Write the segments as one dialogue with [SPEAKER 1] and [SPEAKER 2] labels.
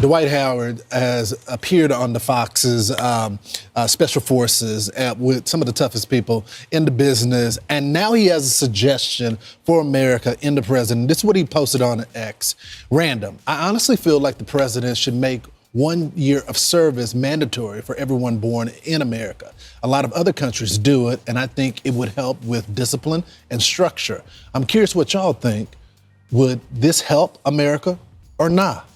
[SPEAKER 1] Dwight Howard has appeared on the Fox's Special Forces with some of the toughest people in the business, and now he has a suggestion for America in the president. This is what he posted on X. Random. I honestly feel like the president should make 1 year of service mandatory for everyone born in America. A lot of other countries do it, and I think it would help with discipline and structure. I'm curious what y'all think. Would this help America or not?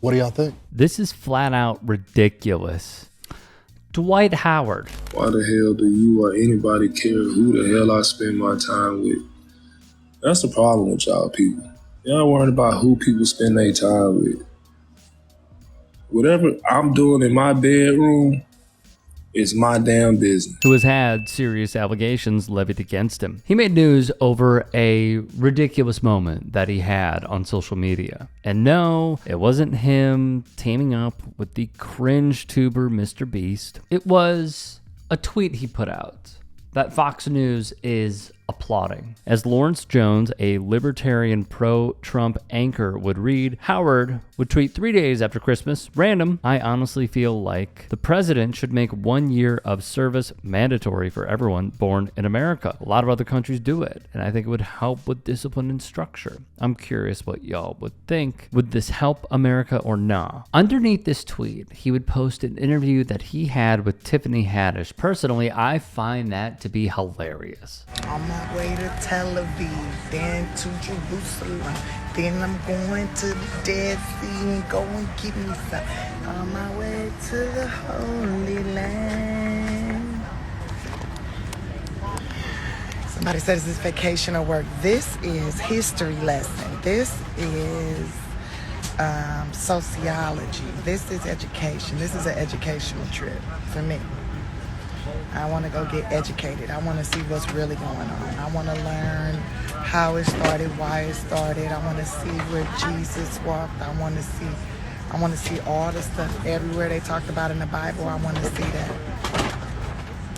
[SPEAKER 1] What do y'all think?
[SPEAKER 2] This is flat out ridiculous. Dwight Howard.
[SPEAKER 3] Why the hell do you or anybody care who the hell I spend my time with? That's the problem with y'all people. Y'all worrying about who people spend their time with. Whatever I'm doing in my bedroom is my damn business.
[SPEAKER 2] Who has had serious allegations levied against him. He made news over a ridiculous moment that he had on social media. And no, it wasn't him teaming up with the cringe tuber Mr. Beast. It was a tweet he put out that Fox News is applauding. As Lawrence Jones, a libertarian pro-Trump anchor, would read, Howard would tweet 3 days after Christmas, random, I honestly feel like the president should make 1 year of service mandatory for everyone born in America. A lot of other countries do it, and I think it would help with discipline and structure. I'm curious what y'all would think. Would this help America or not? Underneath this tweet, he would post an interview that he had with Tiffany Haddish. Personally, I find that to be hilarious.
[SPEAKER 4] On my way to Tel Aviv, then to Jerusalem, then I'm going to the Dead Sea and go and get me some. On my way to the Holy Land. Somebody says this vacation or work. This is history lesson. This is sociology. This is education. This is an educational trip for me. I want to go get educated. I want to see what's really going on. I want to learn how it started, why it started. I want to see where Jesus walked. I want to see all the stuff everywhere they talked about in the Bible. I want to see that.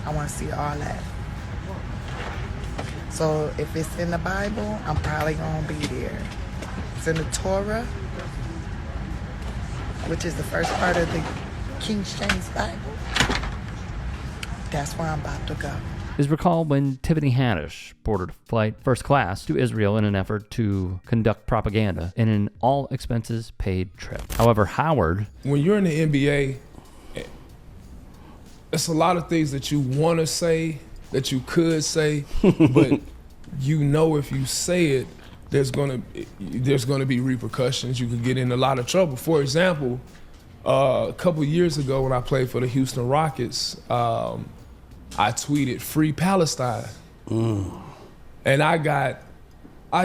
[SPEAKER 4] I want to see all that. So if it's in the Bible, I'm probably going to be there. It's in the Torah, which is the first part of the King James Bible. That's where I'm about to go.
[SPEAKER 2] Is recall when Tiffany Haddish boarded a flight first class to Israel in an effort to conduct propaganda in an all expenses paid trip. However, Howard...
[SPEAKER 5] When you're in the NBA, it's a lot of things that you want to say, that you could say, but you know if you say it, there's gonna be repercussions. You could get in a lot of trouble. For example, a couple years ago when I played for the Houston Rockets, I tweeted "Free Palestine," and I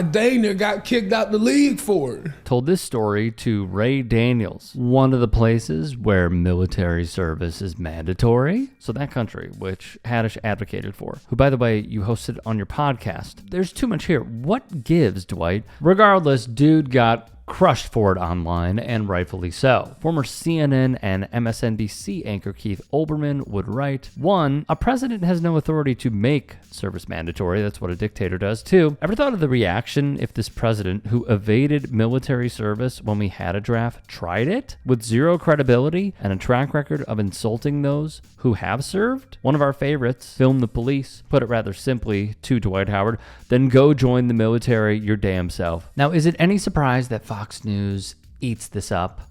[SPEAKER 5] dang near got kicked out the league for it.
[SPEAKER 2] Told this story to Ray Daniels, one of the places where military service is mandatory. So that country, which Haddish advocated for, who, by the way, you hosted on your podcast. There's too much here. What gives, Dwight? Regardless, dude got crushed for it online, and rightfully so. Former CNN and MSNBC anchor Keith Olbermann would write, 1, a president has no authority to make service mandatory. That's what a dictator does. 2, ever thought of the reaction if this president who evaded military service when we had a draft tried it with zero credibility and a track record of insulting those who have served? One of our favorites, Film the Police, put it rather simply to Dwight Howard, then go join the military your damn self. Now, is it any surprise that Fox News eats this up?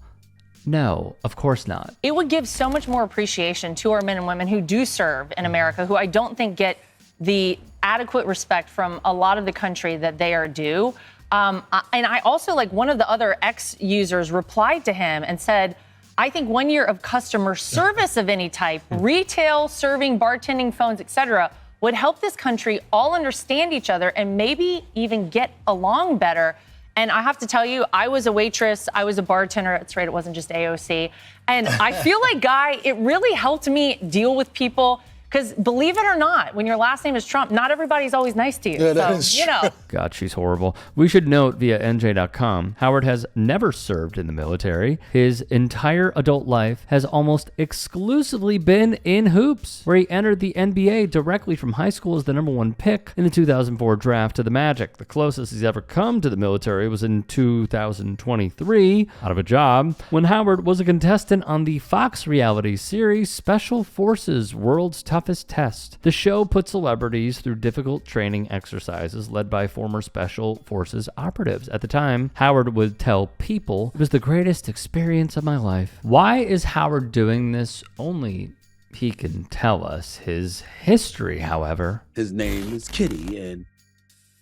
[SPEAKER 2] No, of course not.
[SPEAKER 6] It would give so much more appreciation to our men and women who do serve in America, who I don't think get the adequate respect from a lot of the country that they are due. And I also, like, one of the other ex-users replied to him and said, I think 1 year of customer service of any type, retail, serving, bartending, phones, etc., would help this country all understand each other and maybe even get along better. And I have to tell you, I was a waitress, I was a bartender. That's right, it wasn't just AOC. And I feel like, Guy, it really helped me deal with people Because believe it or not, when your last name is Trump, not everybody's always nice to you.
[SPEAKER 1] Yeah, that
[SPEAKER 6] so,
[SPEAKER 1] is
[SPEAKER 6] you know.
[SPEAKER 2] God, she's horrible. We should note via NJ.com, Howard has never served in the military. His entire adult life has almost exclusively been in hoops, where he entered the NBA directly from high school as the #1 pick in the 2004 draft to the Magic. The closest he's ever come to the military was in 2023, out of a job, when Howard was a contestant on the Fox reality series Special Forces World's Toughest Test. The show put celebrities through difficult training exercises led by former Special Forces operatives. At the time, Howard would tell people, "It was the greatest experience of my life." Why is Howard doing this? Only he can tell us. His history, however.
[SPEAKER 7] His name is Kitty, and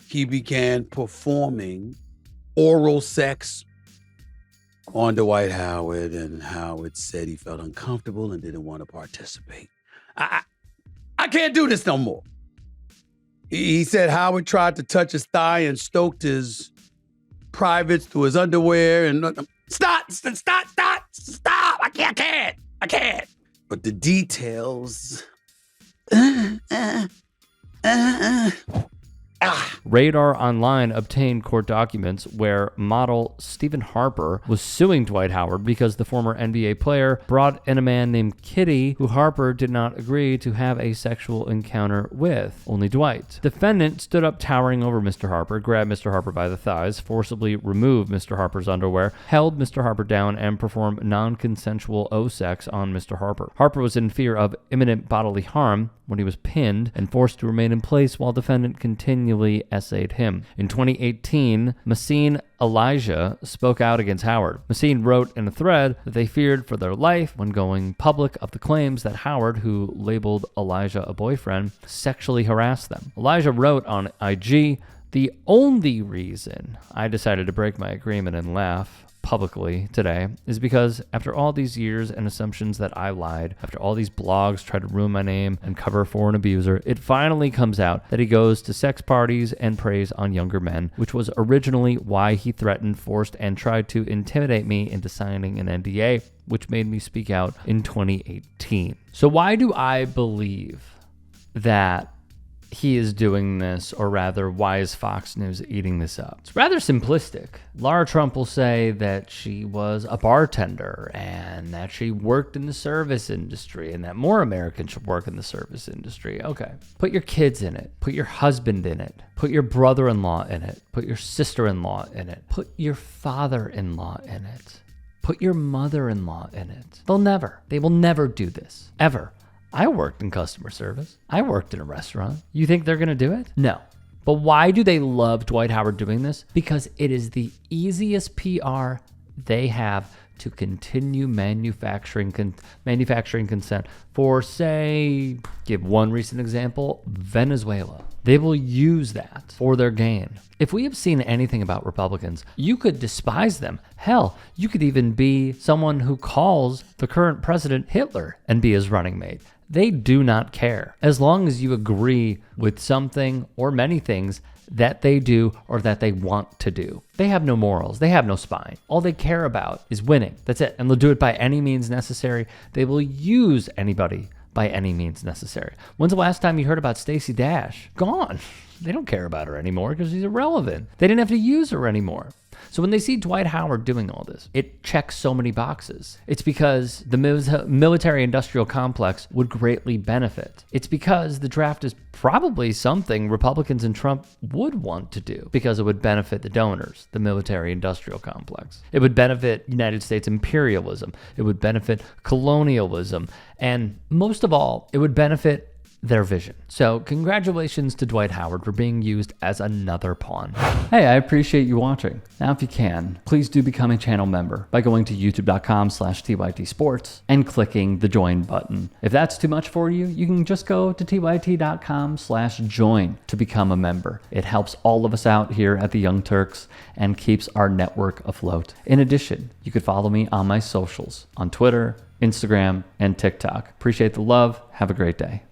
[SPEAKER 7] he began performing oral sex on Dwight Howard, and Howard said he felt uncomfortable and didn't want to participate. I can't do this no more. He said Howard tried to touch his thigh and stoked his privates through his underwear and stop. I can't. But the details.
[SPEAKER 2] Radar Online obtained court documents where model Stephen Harper was suing Dwight Howard because the former NBA player brought in a man named Kitty who Harper did not agree to have a sexual encounter with, only Dwight. Defendant stood up towering over Mr. Harper, grabbed Mr. Harper by the thighs, forcibly removed Mr. Harper's underwear, held Mr. Harper down, and performed non-consensual O-sex on Mr. Harper. Harper was in fear of imminent bodily harm when he was pinned and forced to remain in place while defendant continually essayed him. In 2018, Massine Elijah spoke out against Howard. Massine wrote in a thread that they feared for their life when going public of the claims that Howard, who labeled Elijah a boyfriend, sexually harassed them. Elijah wrote on IG, "The only reason I decided to break my agreement and laugh publicly today is because after all these years and assumptions that I lied, after all these blogs tried to ruin my name and cover for an abuser, it finally comes out that he goes to sex parties and preys on younger men, which was originally why he threatened, forced, and tried to intimidate me into signing an NDA, which made me speak out in 2018. So why do I believe that he is doing this, or rather, why is Fox News eating this up? It's rather simplistic. Lara Trump will say that she was a bartender and that she worked in the service industry and that more Americans should work in the service industry. Okay. Put your kids in it. Put your husband in it. Put your brother-in-law in it. Put your sister-in-law in it. Put your father-in-law in it. Put your mother-in-law in it. They will never do this. Ever. I worked in customer service. I worked in a restaurant. You think they're going to do it? No. But why do they love Dwight Howard doing this? Because it is the easiest PR they have to continue manufacturing consent for, say, give one recent example, Venezuela. They will use that for their gain. If we have seen anything about Republicans, you could despise them. Hell, you could even be someone who calls the current president Hitler and be his running mate. They do not care. As long as you agree with something or many things that they do or that they want to do. They have no morals. They have no spine. All they care about is winning. That's it. And they'll do it by any means necessary. They will use anybody by any means necessary. When's the last time you heard about Stacey Dash? Gone. They don't care about her anymore because she's irrelevant. They didn't have to use her anymore. So when they see Dwight Howard doing all this, it checks so many boxes. It's because the military-industrial complex would greatly benefit. It's because the draft is probably something Republicans and Trump would want to do because it would benefit the donors, the military-industrial complex. It would benefit United States imperialism. It would benefit colonialism. And most of all, it would benefit their vision. So congratulations to Dwight Howard for being used as another pawn. Hey, I appreciate you watching. Now, if you can, please do become a channel member by going to youtube.com/TYT Sports and clicking the join button. If that's too much for you, you can just go to tyt.com/join to become a member. It helps all of us out here at the Young Turks and keeps our network afloat. In addition, you could follow me on my socials on Twitter, Instagram, and TikTok. Appreciate the love. Have a great day.